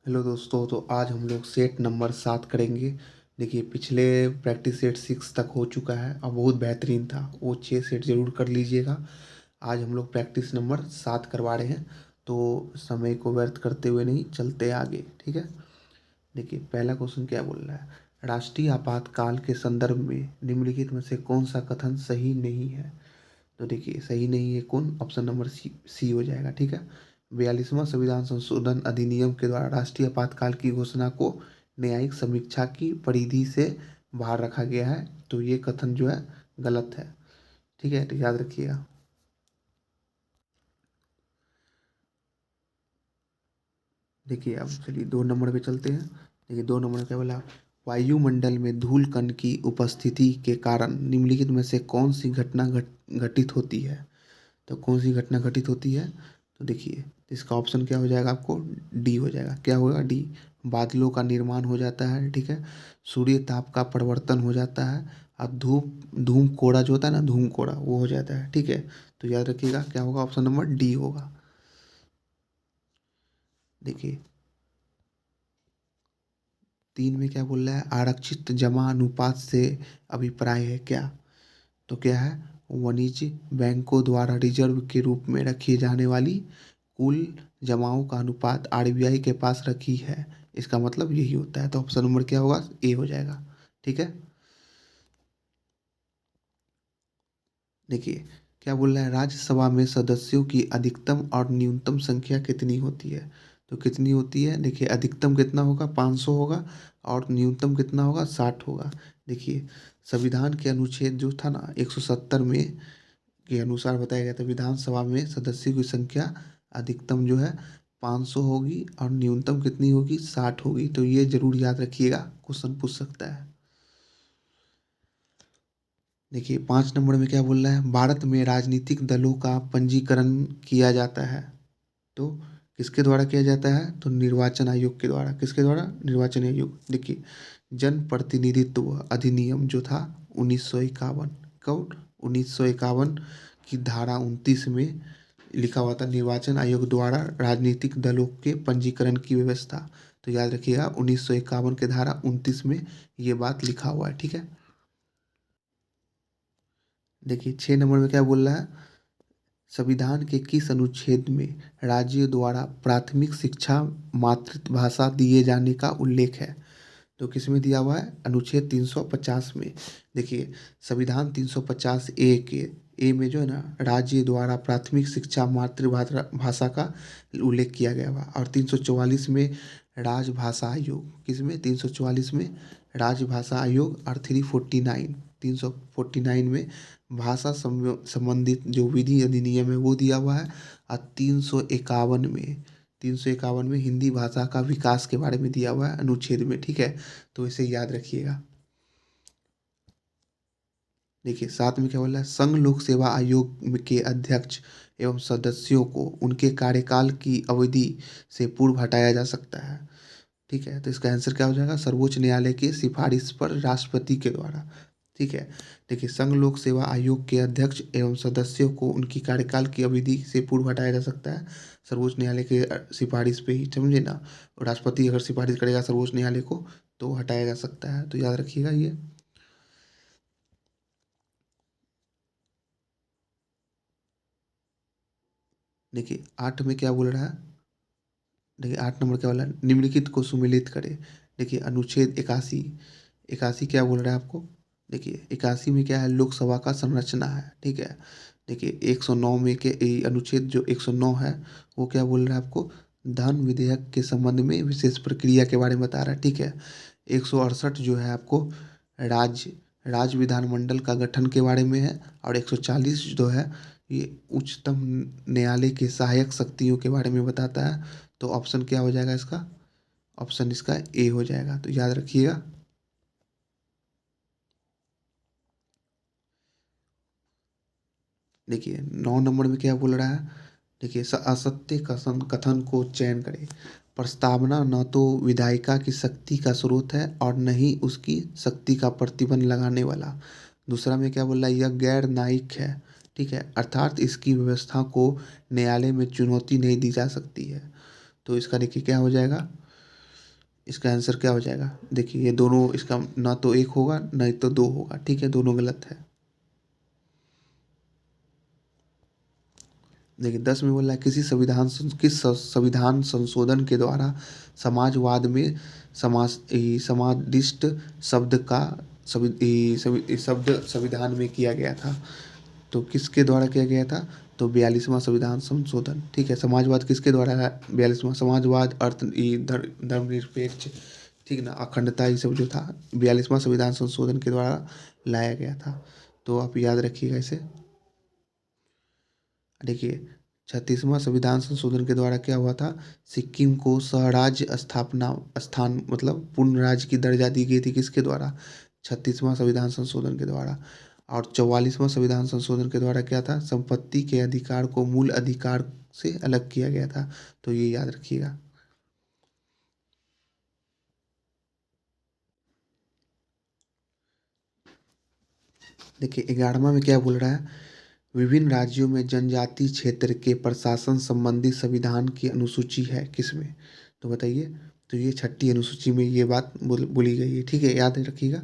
Hello दोस्तों, तो आज हम लोग सेट नंबर 7 करेंगे। देखिए, पिछले प्रैक्टिस सेट 6 तक हो चुका है और बहुत बेहतरीन था। वो 6 सेट ज़रूर कर लीजिएगा। आज हम लोग प्रैक्टिस नंबर 7 करवा रहे हैं, तो समय को व्यर्थ करते हुए नहीं, चलते आगे। ठीक है। देखिए, पहला क्वेश्चन क्या बोल रहा है। राष्ट्रीय आपातकाल के संदर्भ में निम्नलिखित में से कौन सा कथन सही नहीं है। तो देखिए, सही नहीं है कौन, ऑप्शन नंबर सी हो जाएगा। ठीक है। 42वां संविधान संशोधन अधिनियम के द्वारा राष्ट्रीय आपातकाल की घोषणा को न्यायिक समीक्षा की परिधि से बाहर रखा गया है, तो ये कथन जो है गलत है। ठीक है, तो याद रखिएगा। देखिए, अब चलिए 2 नंबर पे चलते हैं। देखिए, 2 नंबर क्या बोला। वायुमंडल में धूल कण की उपस्थिति के कारण निम्नलिखित में से कौन सी घटना घटित होती है। तो कौन सी घटना घटित होती है। तो देखिए, इसका ऑप्शन क्या हो जाएगा आपको, डी हो जाएगा। क्या होगा, डी। बादलों का निर्माण हो जाता है। ठीक है। सूर्य ताप का परिवर्तन हो जाता है। और धूम कोड़ा जो होता है ना, धूम कोड़ा, वो हो जाता है। ठीक है। तो याद रखिएगा क्या होगा, ऑप्शन नंबर डी होगा। देखिए, 3 में क्या बोल रहा है, आरक्षित जमा अनुपात से अभिप्राय है क्या। तो क्या है, वाणिज्य बैंकों द्वारा रिजर्व के रूप में रखी जाने वाली कुल जमाओं का अनुपात आरबीआई के पास रखी है, इसका मतलब यही होता है। तो ऑप्शन नंबर क्या होगा, ए हो जाएगा। ठीक है। देखिए, क्या बोल रहा है, राज्यसभा में सदस्यों की अधिकतम और न्यूनतम संख्या कितनी होती है। तो कितनी होती है, देखिए, अधिकतम कितना होगा, 500 होगा। और न्यूनतम कितना होगा, 60 होगा। देखिए, संविधान के अनुच्छेद जो था ना 170 में के अनुसार बताया गया था, विधानसभा में सदस्यों की संख्या अधिकतम जो है 500 होगी और न्यूनतम कितनी होगी, 60 होगी। तो ये जरूर याद रखिएगा, क्वेश्चन पूछ सकता है। देखिए, 5 नंबर में क्या बोल रहा है, भारत में राजनीतिक दलों का पंजीकरण किया जाता है। तो किसके द्वारा किया जाता है, तो निर्वाचन आयोग के द्वारा। किसके द्वारा, निर्वाचन आयोग। देखिए, जन प्रतिनिधित्व अधिनियम जो था 1951, कब, 1951 की धारा 29 में लिखा हुआ था, निर्वाचन आयोग द्वारा राजनीतिक दलों के पंजीकरण की व्यवस्था। तो याद रखिएगा, 1951 के धारा 29 में ये बात लिखा हुआ है। ठीक है। देखिए, 6 नंबर में क्या बोल रहा है, संविधान के किस अनुच्छेद में राज्य द्वारा प्राथमिक शिक्षा मातृभाषा दिए जाने का उल्लेख है। तो किस में दिया हुआ है, अनुच्छेद 350 में। देखिए, संविधान 350 ए के ए में जो है ना, राज्य द्वारा प्राथमिक शिक्षा मातृभाषा भाषा का उल्लेख किया गया हुआ। और 344 में राजभाषा आयोग, किसमें, 344 में राजभाषा आयोग। और 349 में भाषा संबंधित जो विधि अधिनियम है वो दिया हुआ है। और 351 में हिंदी भाषा का विकास के बारे में दिया हुआ है अनुच्छेद में। ठीक है। तो इसे याद रखिएगा। देखिए, साथ में क्या बोला है, संघ लोक सेवा आयोग के अध्यक्ष एवं सदस्यों को उनके कार्यकाल की अवधि से पूर्व हटाया जा सकता है। ठीक है। तो इसका आंसर क्या हो जाएगा, सर्वोच्च न्यायालय की सिफारिश पर राष्ट्रपति के द्वारा। ठीक है। देखिए, संघ लोक सेवा आयोग के अध्यक्ष एवं सदस्यों को उनकी कार्यकाल की अवधि से पूर्व हटाया जा सकता है सर्वोच्च न्यायालय के सिफारिश पे ही, समझे ना। और राष्ट्रपति अगर सिफारिश करेगा सर्वोच्च न्यायालय को तो हटाया जा सकता है, तो याद रखिएगा ये। देखिए, 8 में क्या बोल रहा है। देखिए, 8 नंबर क्या बोला है, निम्नलिखित को सुमेलित करें। देखिए, अनुच्छेद 81, 81 क्या बोल रहा है आपको। देखिए, 81 में क्या है, लोकसभा का संरचना है। ठीक है। देखिए, 109 में के अनुच्छेद जो 109 है वो क्या बोल रहा है आपको, धन विधेयक के संबंध में विशेष प्रक्रिया के बारे में बता रहा है। ठीक है। 168 जो है आपको राज्य राज्य विधानमंडल का गठन के बारे में है। और 140 जो है ये उच्चतम न्यायालय के सहायक शक्तियों के बारे में बताता है। तो ऑप्शन क्या हो जाएगा इसका, ऑप्शन इसका ए हो जाएगा। तो याद रखिएगा। देखिए, 9 नंबर में क्या बोल रहा है। देखिए, असत्य कथन कथन को चयन करें। प्रस्तावना न तो विधायिका की शक्ति का स्रोत है और न ही उसकी शक्ति का प्रतिबंध लगाने वाला। दूसरा में क्या बोल रहा है, यह गैर न्यायिक है। ठीक है, अर्थात इसकी व्यवस्था को न्यायालय में चुनौती नहीं दी जा सकती है। तो इसका देखिए क्या हो जाएगा, इसका आंसर क्या हो जाएगा? देखिए ये दोनों, इसका ना तो एक होगा ना ही तो दो होगा, ठीक है, दोनों गलत है। देखिए 10 में बोल रहा है किस संविधान संशोधन के द्वारा समाजवाद में समादिष्ट शब्द का शब्द संविधान में किया गया था। तो किसके द्वारा किया गया था? तो 42वां संविधान संशोधन, ठीक है। समाजवाद किसके द्वारा है? 42वां समाजवाद, धर्मनिरपेक्ष, ठीक ना, अखंडता, ये सब जो था 42वां संविधान संशोधन के द्वारा लाया गया था। तो आप याद रखिएगा इसे। देखिए 36वां संविधान संशोधन के द्वारा क्या हुआ था? सिक्किम को स्वराज्य स्थापना स्थान मतलब पूर्ण राज्य की दर्जा दी गई थी, किसके द्वारा? 36वां संविधान संशोधन के द्वारा। और 44वां संविधान संशोधन के द्वारा क्या था? संपत्ति के अधिकार को मूल अधिकार से अलग किया गया था। तो ये याद रखिएगा। देखिए 11वां में क्या बोल रहा है? विभिन्न राज्यों में जनजाति क्षेत्र के प्रशासन संबंधी संविधान की अनुसूची है किसमें? तो बताइए। तो ये छठी अनुसूची में ये बात बोली गई है, ठीक है, याद रखिएगा।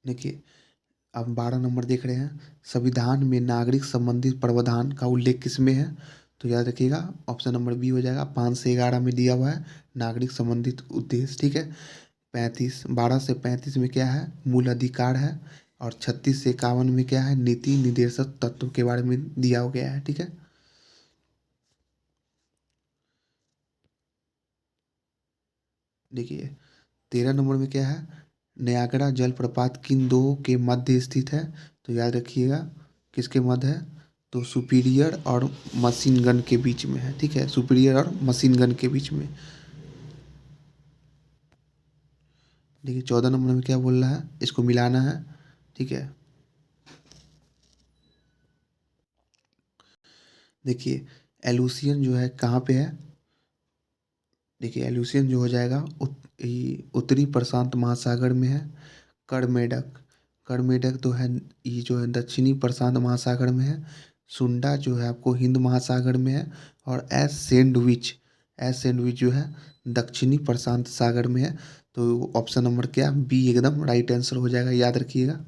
देखिए अब 12 नंबर देख रहे हैं, संविधान में नागरिक संबंधित प्रावधान का उल्लेख किसमें है? तो याद रखिएगा, ऑप्शन नंबर बी हो जाएगा। 5 से 11 में दिया हुआ है नागरिक संबंधित उद्देश्य, ठीक है। 12 से 35 में क्या है? मूल अधिकार है। और 36 से 51 में क्या है? नीति निर्देशक तत्व के बारे में दिया गया है, ठीक है। देखिए 13 नंबर में क्या है? नयागरा जलप्रपात किन दो के मध्य स्थित है? तो याद रखिएगा, किसके मध्य है? तो सुपीरियर और मशीन गन के बीच में है, ठीक है, सुपीरियर और मशीन गन के बीच में। देखिए 14 नंबर में क्या बोल रहा है? इसको मिलाना है, ठीक है। देखिए एलुसियन जो है कहाँ पे है? देखिए एलुसियन जो हो जाएगा उत्तरी प्रशांत महासागर में है। करमेडक, करमेडक तो है, ये जो है दक्षिणी प्रशांत महासागर में है। सुंडा जो है आपको हिंद महासागर में है। और एस सैंडविच जो है दक्षिणी प्रशांत सागर में है। तो ऑप्शन नंबर क्या? बी एकदम राइट आंसर हो जाएगा, याद रखिएगा।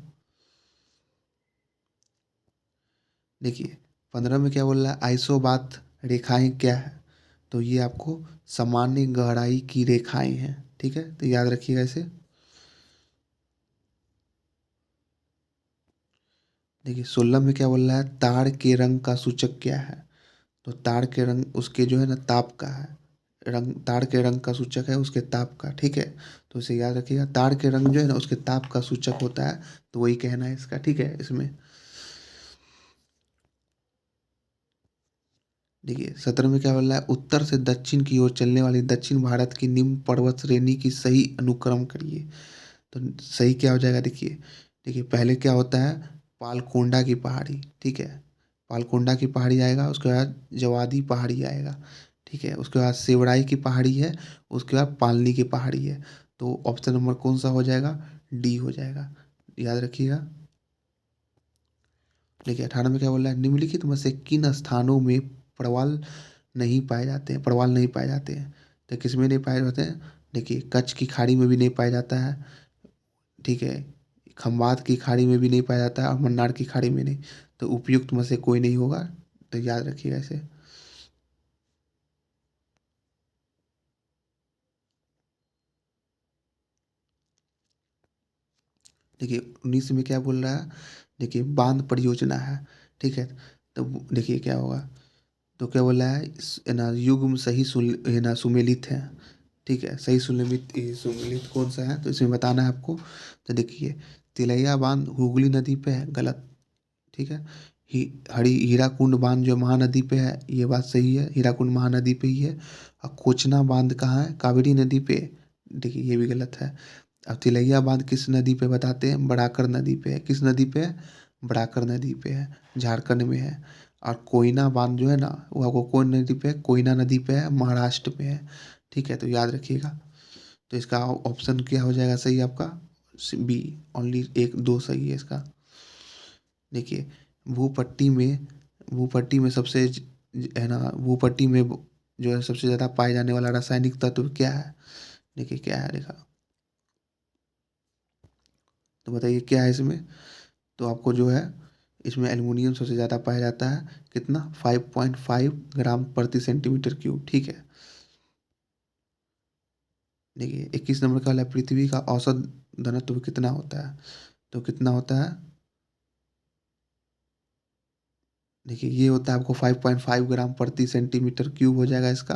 देखिए 15 में क्या बोल रहा है? आइसोबात रेखाएं क्या है? तो ये आपको सामान्य गहराई की रेखाएं हैं, ठीक है, तो याद रखिएगा इसे। देखिए 16 में क्या बोल रहा है? तार के रंग का सूचक क्या है? तो तार के रंग उसके जो है ना ताप का है। रंग, तार के रंग का सूचक है उसके ताप का, ठीक है। तो इसे याद रखिएगा, तार के रंग जो है ना उसके ताप का सूचक होता है। तो वही कहना है इसका, ठीक है। इसमें देखिए 17 में क्या बोल रहा है? उत्तर से दक्षिण की ओर चलने वाली दक्षिण भारत की निम्न पर्वत श्रेणी की सही अनुक्रम करिए। तो सही क्या हो जाएगा? देखिए, देखिए पहले क्या होता है? पालकोंडा की पहाड़ी, ठीक है, पालकोंडा की पहाड़ी आएगा, उसके बाद जवादी पहाड़ी आएगा, ठीक है, उसके बाद सेवड़ाई की पहाड़ी है, उसके बाद पालनी की पहाड़ी है। तो ऑप्शन नंबर कौन सा हो जाएगा? डी हो जाएगा, याद रखिएगा। देखिए 18 में क्या बोल रहा है? निम्नलिखित में से किन स्थानों में प्रवाल नहीं पाए जाते हैं? प्रवाल नहीं पाए जाते हैं, तो किस में नहीं पाए जाते हैं? देखिए कच्छ की खाड़ी में भी नहीं पाया जाता है, ठीक है, खंबात की खाड़ी में भी नहीं पाया जाता है, और मन्नार की खाड़ी में नहीं। तो उपयुक्त में से कोई नहीं होगा, तो याद रखिएगा इसे। देखिए 19 में क्या बोल रहा है? देखिए बांध परियोजना है, ठीक है। तो देखिए क्या होगा? तो क्या बोला है? है ना, युग्म सही है ना, सुमेलित है, ठीक है, सही सुमेलित, ये सुमेलित कौन सा है? तो इसमें बताना है आपको। तो देखिए तिलैया बांध हुगली नदी पे है, गलत, ठीक है। ही हीराकुंड बांध जो महानदी पे है, ये बात सही है, हीराकुंड महानदी पे ही है। और कोचना बांध कहाँ है? कावेरी नदी पे। देखिए ये भी गलत है। अब तिलैया बांध किस नदी पे बताते हैं? बड़ाकर नदी पे है। किस नदी पे है? बड़ाकर नदी पे है, झारखंड में है। और कोयना बांध जो है ना, वो आपको कौन नदी पे है? कोयना नदी पे है, महाराष्ट्र में है, ठीक है, तो याद रखिएगा। तो इसका ऑप्शन क्या हो जाएगा सही आपका? बी, ओनली एक दो सही है इसका। देखिए भूपट्टी में भूपट्टी में सबसे है ना, भूपट्टी में जो है सबसे ज़्यादा पाए जाने वाला रासायनिक तत्व क्या है? देखिए क्या है देखा, तो बताइए क्या है इसमें। तो आपको जो है इसमें एल्युमिनियम सबसे ज़्यादा पाया जाता है, कितना 5.5 ग्राम प्रति सेंटीमीटर क्यूब, ठीक है। देखिए 21 नंबर का वाला है, पृथ्वी का औसत घनत्व कितना होता है? तो कितना होता है? देखिए ये होता है आपको 5.5 ग्राम प्रति सेंटीमीटर क्यूब हो जाएगा इसका।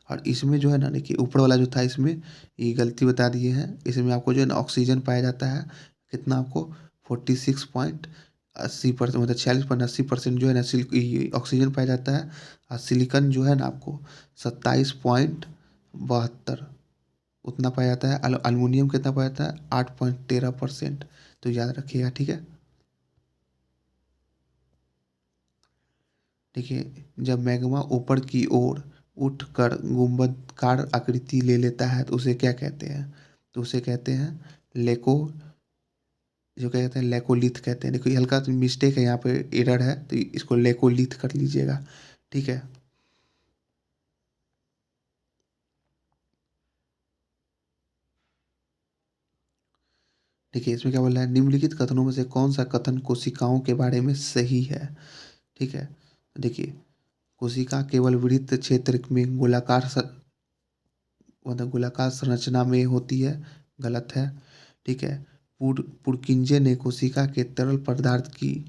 और इसमें जो है ना, देखिए ऊपर वाला जो था इसमें ये गलती बता दिए हैं, इसमें आपको जो है ना ऑक्सीजन पाया जाता है, कितना आपको 46.80%, मतलब 46.80% जो है ना ऑक्सीजन पाया जाता है। और सिलिकॉन जो है ना आपको 27.72 उतना पाया जाता है। अल्युमिनियम कितना पाया जाता है? 8.13%। तो याद रखिएगा, ठीक है। देखिए जब मैग्मा ऊपर की ओर उठकर गुंबदकार आकृति ले लेता है तो उसे क्या कहते हैं? तो उसे कहते हैं लेको, जो क्या कहते हैं, लेकोलिथ कहते हैं। देखो ये हल्का मिस्टेक है, यहाँ पे एरर है, तो इसको लेकोलिथ कर लीजिएगा, ठीक है। देखिए इसमें क्या बोल रहा है, निम्नलिखित कथनों में से कौन सा कथन कोशिकाओं के बारे में सही है? ठीक है, देखिए कोशिका केवल वृत्त क्षेत्र में गोलाकार मतलब गोलाकार संरचना में होती है, गलत है, ठीक है। पुरकिंजे ने कोशिका के तरल पदार्थ की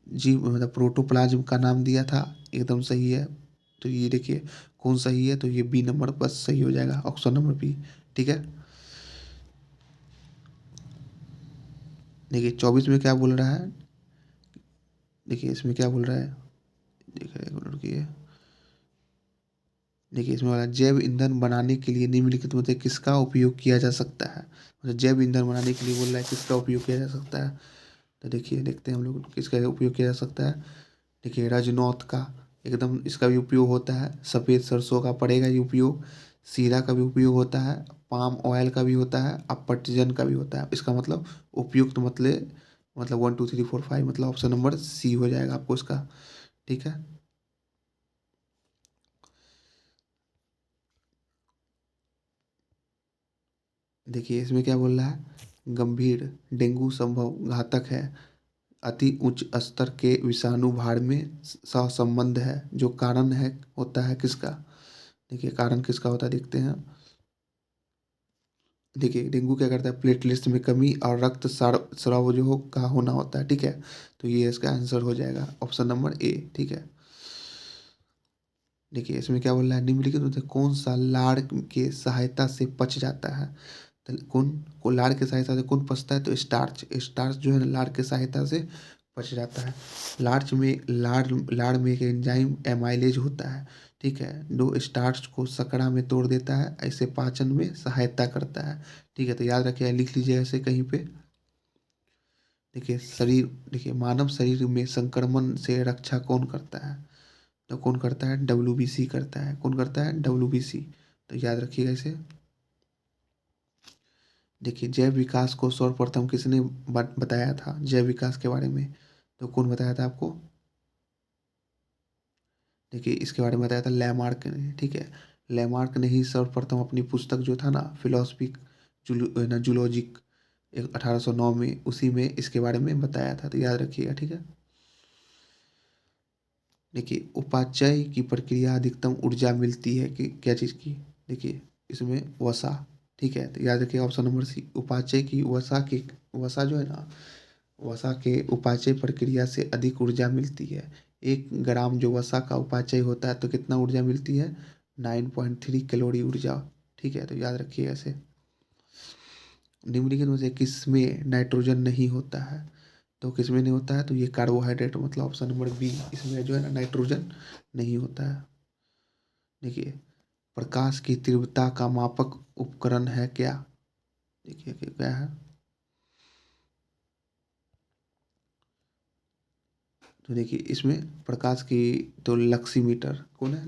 जीव मतलब प्रोटोप्लाज्म का नाम दिया था, एकदम सही है। तो ये देखिए कौन सही है, तो ये बी नंबर बस सही हो जाएगा, ऑप्शन नंबर बी, ठीक है। देखिए 24 में क्या बोल रहा है, देखिए इसमें क्या बोल रहा है, देखिए एक मिनट रुकिए। देखिए इसमें वाला जैव ईंधन बनाने के लिए निम्नलिखित में से किसका उपयोग किया जा सकता है? मतलब जैव ईंधन बनाने के लिए बोल रहा है किसका उपयोग किया जा सकता है। तो देखिए देखते हैं हम लोग किसका उपयोग किया जा सकता है। देखिए राजनौत का एकदम इसका भी उपयोग होता है, सफ़ेद सरसों का पड़ेगा ये उपयोग, सीरा का भी उपयोग होता है, पाम ऑयल का भी होता है, अपटजन का भी होता है। इसका मतलब उपयुक्त मतलब 1 2 3 4 5, मतलब ऑप्शन नंबर सी हो जाएगा आपको इसका, ठीक है। देखिए इसमें क्या बोल रहा है, गंभीर डेंगू संभव घातक है, अति उच्च स्तर के विषाणु भाड़ में सहसंबंध है, जो कारण है होता है किसका? देखिए कारण किसका होता है देखते हैं। देखिए डेंगू क्या करता है, प्लेटलेट्स में कमी और रक्त स्राव जो हो का होना होता है, ठीक है। तो ये इसका आंसर हो जाएगा ऑप्शन नंबर ए, ठीक है। देखिए इसमें क्या बोल रहा है, निम्नलिखित में से कौन सा लाड़ के सहायता से पच जाता है? तो कौन को लाड़ के सहायता से कौन पचता है? तो स्टार्च, स्टार्च जो है ना लाड़ के सहायता से पच जाता है। लाड़ में एक एंजाइम एमाइलेज होता है, ठीक है, जो स्टार्च को शर्करा में तोड़ देता है, ऐसे पाचन में सहायता करता है, ठीक है। तो याद रखिए, लिख लीजिए ऐसे कहीं पे। देखिए देखिए मानव शरीर में संक्रमण से रक्षा कौन करता है? तो कौन करता है? डब्ल्यूबीसी करता है। कौन करता है? डब्ल्यूबीसी। तो याद रखिएगा इसे। देखिए जैव विकास को सर्वप्रथम किसने बताया था जैव विकास के बारे में? तो कौन बताया था आपको? देखिए इसके बारे में बताया था लैमार्क ने, ठीक है। लैमार्क ने ही सर्वप्रथम अपनी पुस्तक जो था ना फिलोसफी जूलॉजिक 1809 में, उसी में इसके बारे में बताया था, तो याद रखिएगा, ठीक है। देखिए उपापचय की प्रक्रिया अधिकतम ऊर्जा मिलती है कि क्या चीज़ की? देखिए इसमें वसा, ठीक है। तो याद रखिए ऑप्शन नंबर सी, उपापचय की वसा जो है ना, वसा के उपापचय प्रक्रिया से अधिक ऊर्जा मिलती है। 1 ग्राम जो वसा का उपापचय होता है तो कितना ऊर्जा मिलती है? 9.3 कैलोरी ऊर्जा, ठीक है। तो याद रखिए ऐसे। निम्नलिखित में से किसमें नाइट्रोजन नहीं होता है? तो किसमें नहीं होता है? तो ये कार्बोहाइड्रेट, मतलब ऑप्शन नंबर बी, इसमें जो है ना नाइट्रोजन नहीं होता है। देखिए प्रकाश की तीव्रता का मापक उपकरण है क्या? देखिए क्या है, तो देखिए इसमें प्रकाश की, तो लक्सीमीटर कौन है?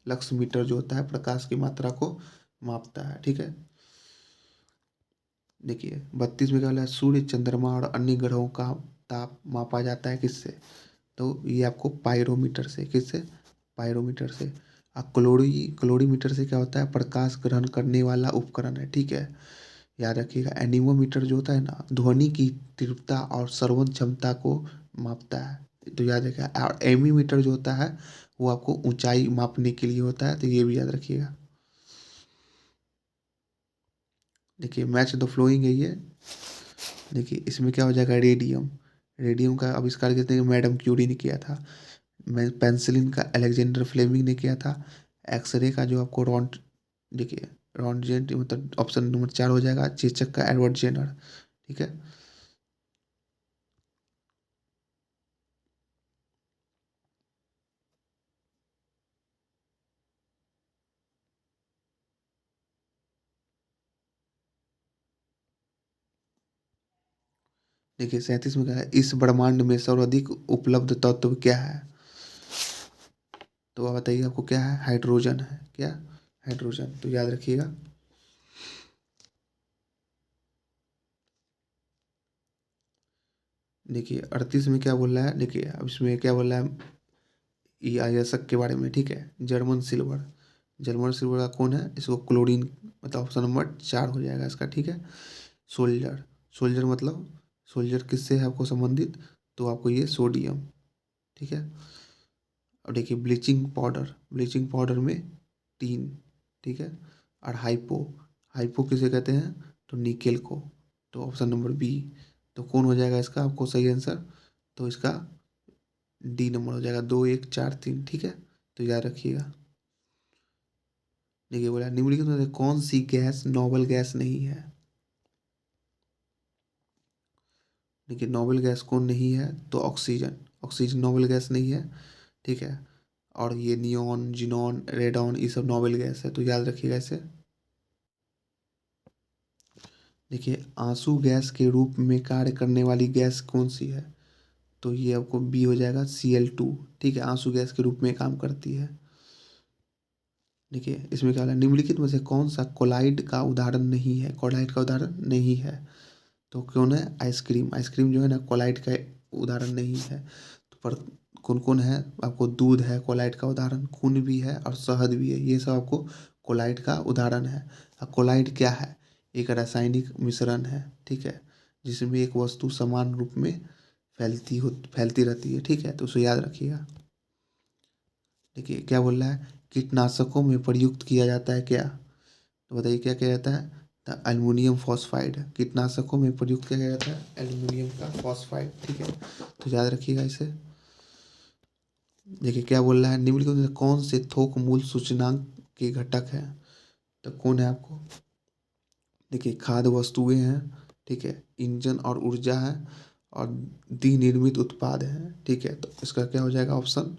लक्समीटर जो होता है प्रकाश की मात्रा को मापता है, ठीक है। देखिए 32 में क्या बोला है, सूर्य चंद्रमा और अन्य ग्रहों का ताप मापा जाता है किससे? तो ये आपको पायरोमीटर से, किससे, पायरोमीटर से। क्लोरीमीटर से क्या होता है, प्रकाश ग्रहण करने वाला उपकरण है, ठीक है। याद रखिएगा। एनीमोमीटर जो होता है ना, ध्वनि की तीव्रता और श्रवण क्षमता को मापता है, तो याद रखिएगा। और एमीमीटर जो होता है वो आपको ऊंचाई मापने के लिए होता है, तो ये भी याद रखिएगा। देखिए मैच द फ्लोइंग है ये। देखिए इसमें क्या हो जाएगा, रेडियम। रेडियम का आविष्कार किसने किया? मैडम क्यूरी ने किया था। मैं पेंसिलिन का अलेक्जेंडर फ्लेमिंग ने किया था। एक्सरे का जो आपको रॉन्ट, देखिए रॉन्टजेंट, मतलब ऑप्शन नंबर 4 हो जाएगा। चेचक का एडवर्ड जेनर, ठीक है। देखिए 37 में क्या है, इस ब्रह्मांड में सर्वाधिक उपलब्ध तत्व क्या है? तो आप बताइए, आपको क्या है? हाइड्रोजन है। क्या? हाइड्रोजन, तो याद रखिएगा। देखिए 38 में क्या बोल रहा है, देखिए अब इसमें क्या बोल रहा है, ई आयस्क के बारे में, ठीक है। German silver. जर्मन सिल्वर का कौन है? इसको क्लोरीन, मतलब ऑप्शन नंबर 4 हो जाएगा इसका, ठीक है। सोल्जर। सोल्जर मतलब, सोल्जर किससे है आपको संबंधित? तो आपको ये सोडियम, ठीक है। अब देखिए ब्लीचिंग पाउडर, ब्लीचिंग पाउडर में 3, ठीक है। और हाइपो, हाइपो किसे कहते हैं? तो निकेल को, तो ऑप्शन नंबर बी। तो कौन हो जाएगा इसका आपको सही आंसर? तो इसका डी नंबर हो जाएगा, 2 1 4 3, ठीक है। तो याद रखिएगा। देखिए बोला निम्नलिखित में से कौन सी गैस नोबल गैस नहीं है? देखिए नोबल गैस कौन नहीं है? तो ऑक्सीजन। ऑक्सीजन नोबल गैस नहीं है, ठीक है। और ये नियॉन, जिनॉन, रेडॉन, ये सब नोबल गैस है, तो याद रखिएगा इसे। देखिए आंसू गैस के रूप में कार्य करने वाली गैस कौन सी है? तो ये आपको बी हो जाएगा, Cl2, ठीक है। आंसू गैस के रूप में काम करती है। देखिए इसमें क्या है, निम्नलिखित में से कौन सा कोलाइड का उदाहरण नहीं है? कोलाइड का उदाहरण नहीं है, तो कौन है? आइसक्रीम। आइसक्रीम जो है ना, कोलाइड का उदाहरण नहीं है। तो पर कौन कौन है आपको? दूध है कोलाइड का उदाहरण, खून भी है और शहद भी है, ये सब आपको कोलाइड का उदाहरण है। अब कोलाइड क्या है? एक रासायनिक मिश्रण है, ठीक है, जिसमें एक वस्तु समान रूप में फैलती रहती है, ठीक है, तो उसे याद रखिएगा। देखिए क्या बोल रहा है, कीटनाशकों में प्रयुक्त किया जाता है क्या? तो बताइए क्या किया जाता है? The aluminium phosphide. कीटनाशकों में प्रयुक्त किया जाता है एल्युमिनियम का फॉस्फाइड, ठीक है, तो याद रखिएगा इसे। देखिए क्या बोल रहा है, निम्नलिखित में से कौन से थोक मूल सूचकांक के घटक हैं? तो कौन है आपको? देखिए खाद्य वस्तुएं हैं, ठीक है, ईंधन और ऊर्जा है, और निर्मित उत्पाद हैं, ठीक है। तो इसका क्या हो जाएगा ऑप्शन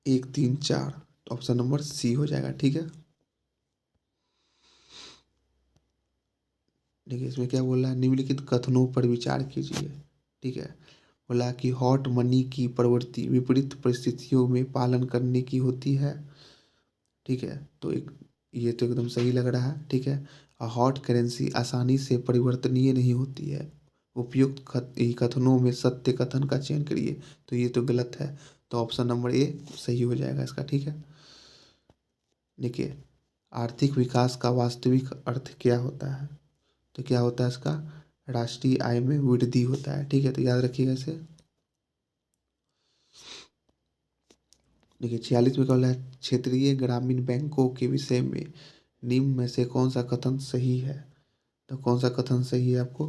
1 3 4, तो ऑप्शन नंबर सी हो जाएगा, ठीक है। देखिए इसमें क्या बोल रहा है, निम्नलिखित कथनों पर विचार कीजिए, ठीक है। बोला कि हॉट मनी की प्रवृत्ति विपरीत परिस्थितियों में पालन करने की होती है, ठीक है। तो एक, ये तो एकदम सही लग रहा है, ठीक है। हॉट करेंसी आसानी से परिवर्तनीय नहीं होती है। उपयुक्त कथनों में सत्य कथन का चयन करिए, तो ये तो गलत है, तो ऑप्शन नंबर ए सही हो जाएगा इसका, ठीक है। देखिए आर्थिक विकास का वास्तविक अर्थ क्या होता है? तो क्या होता है इसका? राष्ट्रीय आय में वृद्धि होता है, ठीक है, तो याद रखिएगा इसे। देखिए 46 में क्या बोला है, क्षेत्रीय ग्रामीण बैंकों के विषय में निम्न में से कौन सा कथन सही है? तो कौन सा कथन सही है आपको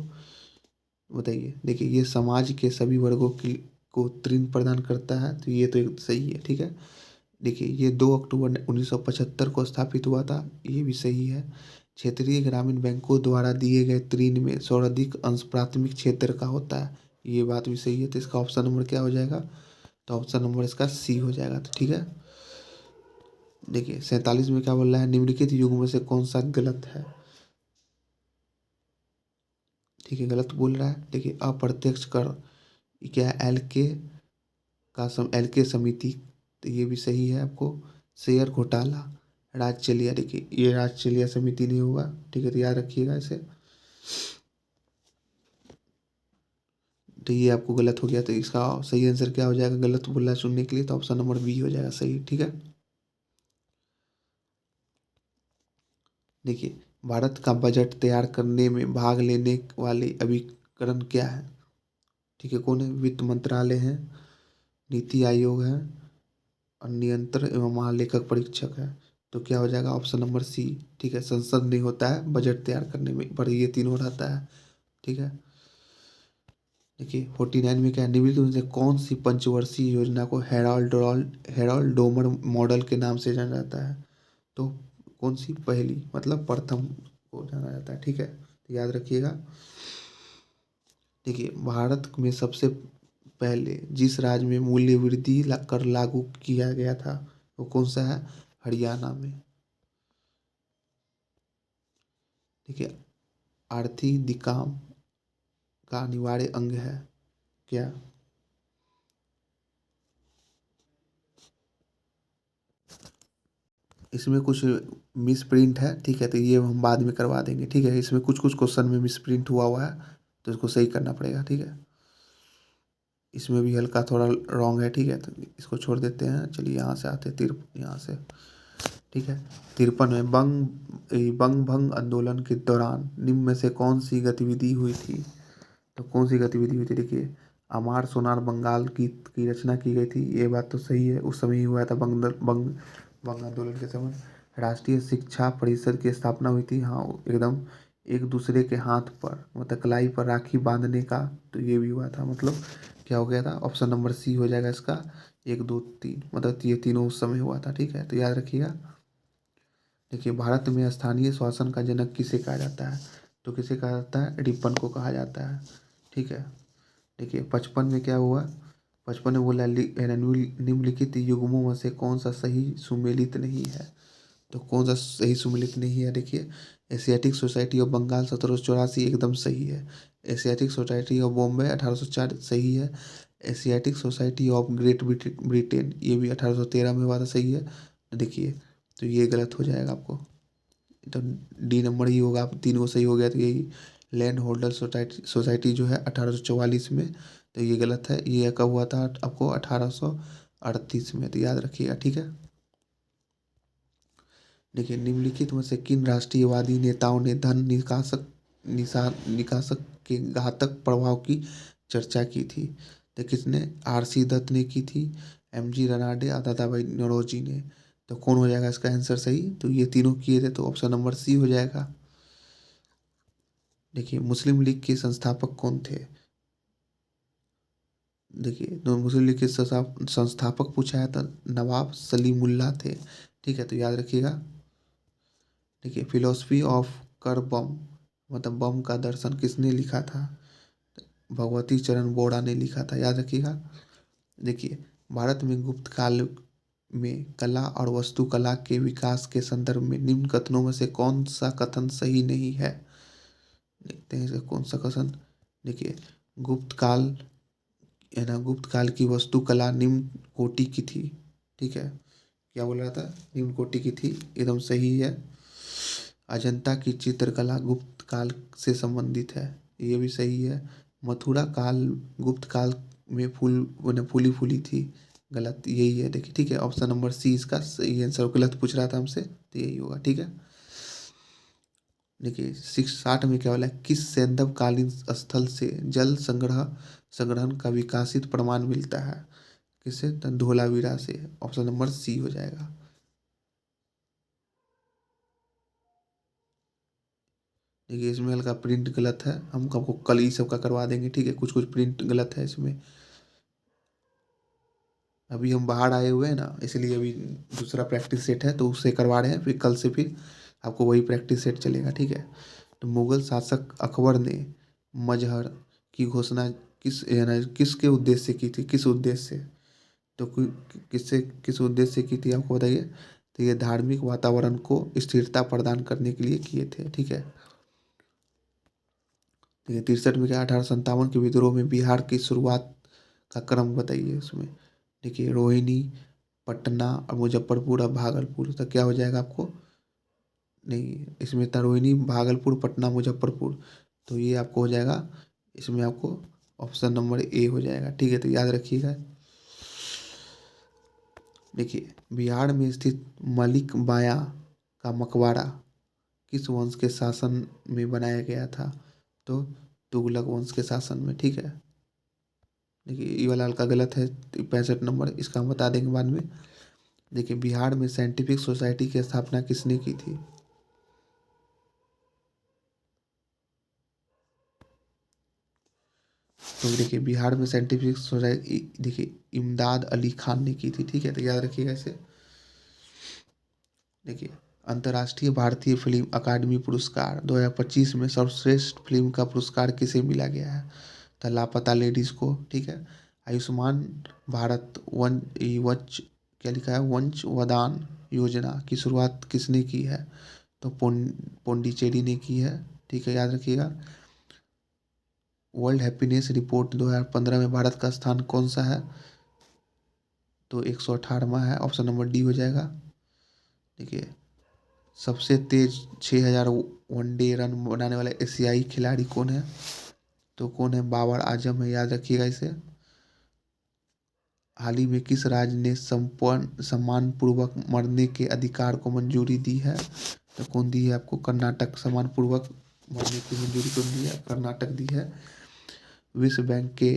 बताइए। देखिए ये समाज के सभी वर्गों की को ऋण प्रदान करता है, तो ये तो एक सही है, ठीक है। देखिए ये 2 अक्टूबर 1975 को स्थापित हुआ था, ये भी सही है। क्षेत्रीय ग्रामीण बैंकों द्वारा दिए गए ऋण में सर्वाधिक अंश प्राथमिक क्षेत्र का होता है, ये बात भी सही है, तो इसका ऑप्शन नंबर क्या हो जाएगा? तो ऑप्शन नंबर इसका सी हो जाएगा, तो ठीक है। देखिए 47 में क्या बोल रहा है, निम्नलिखित युग में से कौन सा गलत है? ठीक है गलत बोल रहा है। देखिए अप्रत्यक्ष कर, ये क्या है? एल के समिति, तो ये भी सही है आपको। शेयर घोटाला, राजचलिया, देखिए ये राजचलिया समिति नहीं होगा, ठीक है, तो याद रखिएगा इसे। तो ये आपको गलत हो गया, तो इसका सही आंसर क्या हो जाएगा गलत बोला चुनने के लिए? तो ऑप्शन नंबर बी हो जाएगा सही। ठीक है, देखिए भारत का बजट तैयार करने में भाग लेने वाले अभिकरण क्या है? ठीक है, कौन है? वित्त मंत्रालय है, नीति आयोग है, और नियंत्रण एवं महालेखक परीक्षक है। तो क्या हो जाएगा ऑप्शन नंबर सी। ठीक है, संसद नहीं होता है बजट तैयार करने में, पर ये तीनों रहता है। ठीक है, देखिए 49 में क्या है, निम्नलिखित में से कौन सी पंचवर्षीय योजना को हेराल्ड डोमर मॉडल के नाम से जाना जाता है? तो कौन सी? पहली मतलब प्रथम को जाना जाता है। ठीक है, तो याद रखिएगा। देखिए भारत में सबसे पहले जिस राज्य में मूल्य वृद्धि कर लागू किया गया था वो कौन सा है? हरियाणा में। देखिए आर्थिक दिकाम का अनिवार्य अंग है क्या? इसमें कुछ मिस प्रिंट है, ठीक है, तो ये हम बाद में करवा देंगे। ठीक है, इसमें कुछ कुछ क्वेश्चन में मिस प्रिंट हुआ है, तो इसको सही करना पड़ेगा। ठीक है, इसमें भी हल्का थोड़ा रॉन्ग है। ठीक है, तो इसको छोड़ देते हैं। चलिए यहाँ से आते हैं यहाँ से। ठीक है, 53 में बंग भंग आंदोलन के दौरान निम्न में से कौन सी गतिविधि हुई थी? तो कौन सी गतिविधि हुई थी? देखिए अमार सोनार बंगाल गीत की रचना की गई थी, ये बात तो सही है, उस समय ही हुआ था बंग आंदोलन के समय। राष्ट्रीय शिक्षा परिषद की स्थापना हुई थी, हाँ एकदम। एक दूसरे के हाथ पर मतलब कलाई पर राखी बांधने का, तो ये भी हुआ था। मतलब क्या हो गया था? ऑप्शन नंबर सी हो जाएगा इसका। एक दो तीन मतलब ये तीनों उस समय हुआ था। ठीक है, तो याद रखिएगा। देखिए भारत में स्थानीय शासन का जनक किसे कहा जाता है? तो किसे कहा जाता है? रिपन को कहा जाता है। ठीक है, देखिए 55 में क्या हुआ? 55 में बोला निम्नलिखित युग्मों में से कौन सा सही सुमेलित नहीं है? तो कौन सा सही सुमेलित नहीं है? देखिए एशियाटिक सोसाइटी ऑफ बंगाल 1784 एकदम सही है। एशियाटिक सोसाइटी ऑफ बॉम्बे 1804 सही है। Asiatic society of great Britain ये भी 1813 में हुआ था, सही है। देखिए तो ये गलत हो जाएगा आपको, तो डी नंबर ही होगा। आप तीन को सही हो गया, तो यही लैंड होल्डर सोसाइटी जो है 1844 में, तो ये गलत है। ये कब हुआ था आपको? 1838 में, तो याद रखिएगा। ठीक है, देखिए निम्नलिखित में से किन राष्ट्रीयवादी नेताओं ने धन निकासक के घातक प्रभाव की चर्चा की थी? तो किसने? आरसी दत्त ने की थी, एमजी रनाडे और दादाभाई नौरोजी ने। तो कौन हो जाएगा इसका आंसर सही? तो ये तीनों किए थे, तो ऑप्शन नंबर सी हो जाएगा। देखिए मुस्लिम लीग के संस्थापक कौन थे? देखिए तो मुस्लिम लीग के संस्थापक पूछा है तो नवाब सलीमुल्लाह थे। ठीक है, तो याद रखिएगा। देखिए फिलोसफी ऑफ कर बम मतलब बम का दर्शन किसने लिखा था? भगवती चरण बोड़ा ने लिखा था, याद रखिएगा। देखिए भारत में गुप्त काल में कला और वास्तुकला के विकास के संदर्भ में निम्न कथनों में से कौन सा कथन सही नहीं है? देखते हैं इसका कौन सा कथन। देखिए गुप्त काल है ना, गुप्त काल की वास्तुकला निम्न कोटि की थी। ठीक है, क्या बोल रहा था? निम्न कोटि की थी, एकदम सही है। अजंता की चित्रकला गुप्त काल से संबंधित है, ये भी सही है। मथुरा काल गुप्त काल में फूली फूली थी, गलत, यही है। देखिए ठीक है, ऑप्शन नंबर सी इसका सही आंसर। गलत पूछ रहा था हमसे, तो यही होगा। ठीक है, देखिए 60 में क्या बोला है? किस सैंधव कालीन स्थल से जल संग्रहण का विकासित प्रमाण मिलता है? किससे? तो धोलावीरा से। ऑप्शन नंबर सी हो जाएगा। देखिए इसमें हल्का प्रिंट गलत है, हम आपको कल ही सबका करवा देंगे। ठीक है, कुछ कुछ प्रिंट गलत है इसमें। अभी हम बाहर आए हुए हैं ना, इसलिए अभी दूसरा प्रैक्टिस सेट है तो उससे करवा रहे हैं, फिर कल से फिर आपको वही प्रैक्टिस सेट चलेगा। ठीक है, तो मुगल शासक अकबर ने मजहर की घोषणा किसके उद्देश्य से की थी? किस उद्देश्य से? तो किस उद्देश्य से की थी आपको बताइए। तो ये धार्मिक वातावरण को स्थिरता प्रदान करने के लिए किए थे। ठीक है, देखिए 63 में क्या? 1857 के विद्रोह में बिहार की शुरुआत का क्रम बताइए उसमें। देखिए रोहिणी, पटना और मुजफ्फरपुर और भागलपुर, तो क्या हो जाएगा आपको? नहीं, इसमें था रोहिणी, भागलपुर, पटना, मुजफ्फरपुर, तो ये आपको हो जाएगा। इसमें आपको ऑप्शन नंबर ए हो जाएगा। ठीक है, तो याद रखिएगा। देखिए, बिहार में स्थित मलिक बाया का मकबरा किस वंश के शासन में बनाया गया था? तो तुगलक वंश के शासन में। ठीक है, देखिए ये वाला हल्का गलत है, 65 नंबर, इसका हम बता देंगे बाद में। देखिए, बिहार में साइंटिफिक सोसाइटी की स्थापना किसने की थी? तो देखिए, बिहार में साइंटिफिक सोसाइटी, देखिए इमदाद अली खान ने की थी। ठीक है, तो याद रखिएगा इसे। देखिए, अंतर्राष्ट्रीय भारतीय फिल्म अकादमी पुरस्कार 2025 में सर्वश्रेष्ठ फिल्म का पुरस्कार किसे मिला गया है? तो लापता लेडीज को। ठीक है, आयुष्मान भारत वन वंच क्या लिखा है, वंश वदान योजना की शुरुआत किसने की है? तो पौंडीचेरी ने की है। ठीक है, याद रखिएगा। वर्ल्ड हैप्पीनेस रिपोर्ट 2015 में भारत का स्थान कौन सा है? तो 118वां है, ऑप्शन नंबर डी हो जाएगा। देखिए, सबसे तेज 6000 वनडे रन बनाने वाला एशियाई खिलाड़ी कौन है? तो कौन है? बाबर आजम है, याद रखिएगा इसे। हाल ही में किस राज्य ने संपन्न सम्मानपूर्वक मरने के अधिकार को मंजूरी दी है? तो कौन दी है आपको? कर्नाटक। सम्मानपूर्वक मरने की मंजूरी कौन दी है? कर्नाटक दी है। विश्व बैंक के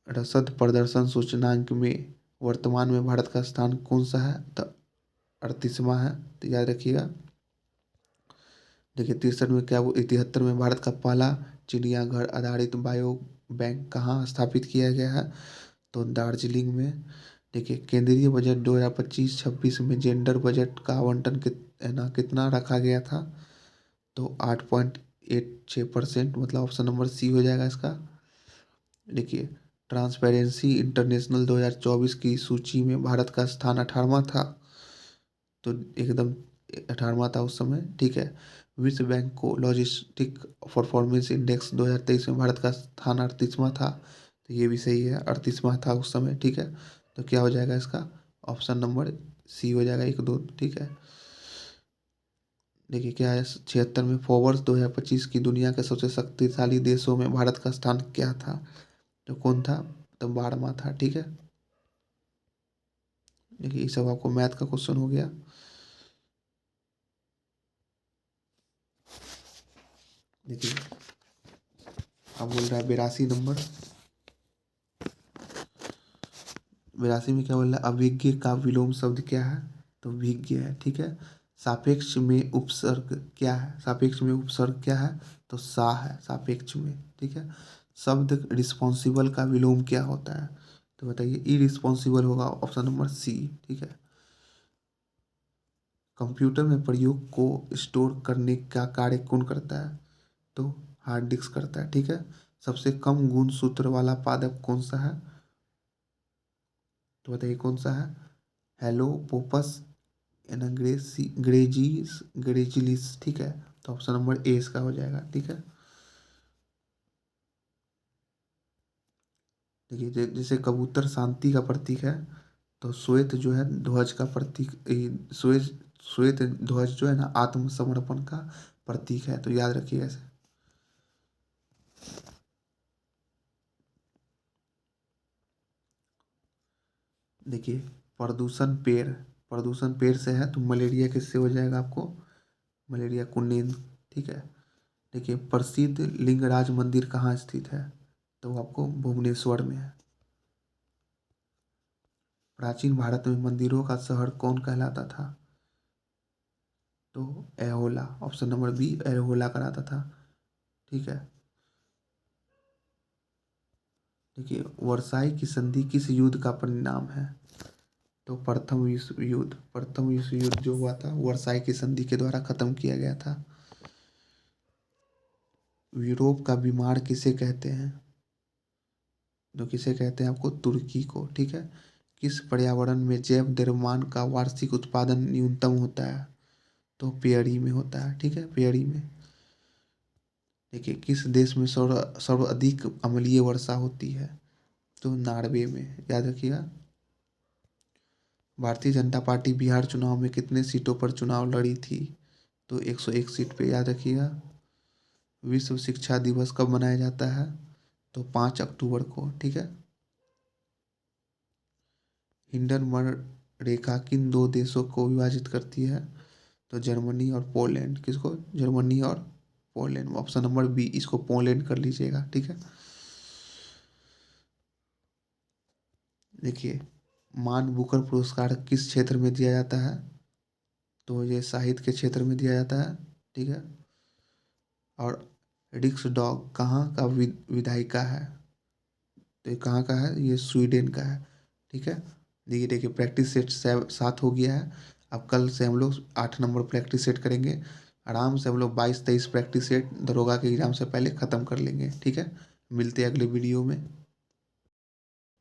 रसद प्रदर्शन सूचकांक में वर्तमान में भारत का स्थान कौन सा है? तो 38वां है, तो याद रखिएगा। देखिए, 63 में क्या, वो 73 में भारत का पहला चिड़ियाघर आधारित बायो बैंक कहाँ स्थापित किया गया है? तो दार्जिलिंग में। देखिए, केंद्रीय बजट 2025-26 में जेंडर बजट का आवंटन कितना रखा गया था? तो 8.86%, मतलब ऑप्शन नंबर सी हो जाएगा इसका। देखिए, ट्रांसपेरेंसी इंटरनेशनल 2024 की सूची में भारत का स्थान 18वां था। तो एकदम 18वां था उस समय। ठीक है, विश्व बैंक को लॉजिस्टिक परफॉर्मेंस इंडेक्स 2023 में भारत का स्थान 38वां था। तो ये भी सही है, 38वां था उस समय। ठीक है, तो क्या हो जाएगा इसका? ऑप्शन नंबर सी हो जाएगा, 1 2। ठीक है, देखिए क्या है, 76 में फोर्ब्स 2025 की दुनिया के सबसे शक्तिशाली देशों में भारत का स्थान क्या था? तो कौन था? तो 12वां था। ठीक है, देखिए ये सब आपको मैथ का क्वेश्चन हो गया। देखिए, अब बोल रहा है 82 नंबर। 82 में क्या बोल रहा है? अभिज्ञ का विलोम शब्द क्या है? तो विज्ञ है। ठीक है, सापेक्ष में उपसर्ग क्या है? सापेक्ष में उपसर्ग क्या है? तो सा है सापेक्ष में। ठीक है, शब्द रिस्पॉन्सिबल का विलोम क्या होता है? तो बताइए, इरिस्पॉन्सिबल होगा, ऑप्शन नंबर सी। ठीक है, कंप्यूटर में प्रयोग को स्टोर करने का कार्य कौन करता है? तो हार्ड डिस्क करता है। ठीक है, सबसे कम गुण सूत्र वाला पादप कौन सा है? तो बताइए कौन सा है? हेलो पोपस ग्रेजीस ग्रेजिलिस। ठीक है, तो ऑप्शन नंबर ए इसका हो जाएगा। ठीक है, देखिए जैसे कबूतर शांति का प्रतीक है, तो श्वेत जो है ध्वज का प्रतीक, श्वेत श्वेत ध्वज जो है ना आत्मसमर्पण का प्रतीक है। तो याद रखिएगा इसे। देखिए, प्रदूषण पेड़, प्रदूषण पेड़ से है, तो मलेरिया किससे हो जाएगा आपको? मलेरिया कुनीन। ठीक है, देखिए, प्रसिद्ध लिंगराज मंदिर कहाँ स्थित है? तो वो आपको भुवनेश्वर में है। प्राचीन भारत में मंदिरों का शहर कौन कहलाता था? तो एहोला, ऑप्शन नंबर बी एहोला कहलाता था। ठीक है, देखिए, वर्साई की संधि किस युद्ध का परिणाम है? तो प्रथम विश्व युद्ध। प्रथम विश्व युद्ध जो हुआ था वर्साई की संधि के द्वारा खत्म किया गया था। यूरोप का बीमार किसे कहते हैं? तो किसे कहते हैं आपको? तुर्की को। ठीक है, किस पर्यावरण में जैव द्रव्यमान का वार्षिक उत्पादन न्यूनतम होता है? तो पेयरी में होता है। ठीक है, पेयरी में। देखिए, किस देश में सर्वाधिक अम्लीय वर्षा होती है? तो नॉर्वे में, याद रखिएगा। भारतीय जनता पार्टी बिहार चुनाव में कितने सीटों पर चुनाव लड़ी थी? तो 101 सीट पे, याद रखिएगा। विश्व शिक्षा दिवस कब मनाया जाता है? तो 5 अक्टूबर को, ठीक है। हिंडनबर्ग रेखा किन दो देशों को विभाजित करती है? तो जर्मनी और पोलैंड। किसको? जर्मनी और पोलैंड। ऑप्शन नंबर बी, इसको पोलैंड कर लीजिएगा, ठीक है। देखिए, मान बुकर पुरस्कार किस क्षेत्र में दिया जाता है? तो ये साहित्य के क्षेत्र में दिया जाता है, ठीक है। और रिक्स डॉग कहाँ का विधायिका है? तो ये कहाँ का है? ये स्वीडन का है, ठीक है। देखिए देखिए, प्रैक्टिस सेट 7 हो गया है। अब कल से हम लोग 8 नंबर प्रैक्टिस सेट करेंगे। आराम से हम लोग 22-23 प्रैक्टिस सेट दरोगा के एग्ज़ाम से पहले ख़त्म कर लेंगे, ठीक है। मिलते हैं अगले वीडियो में।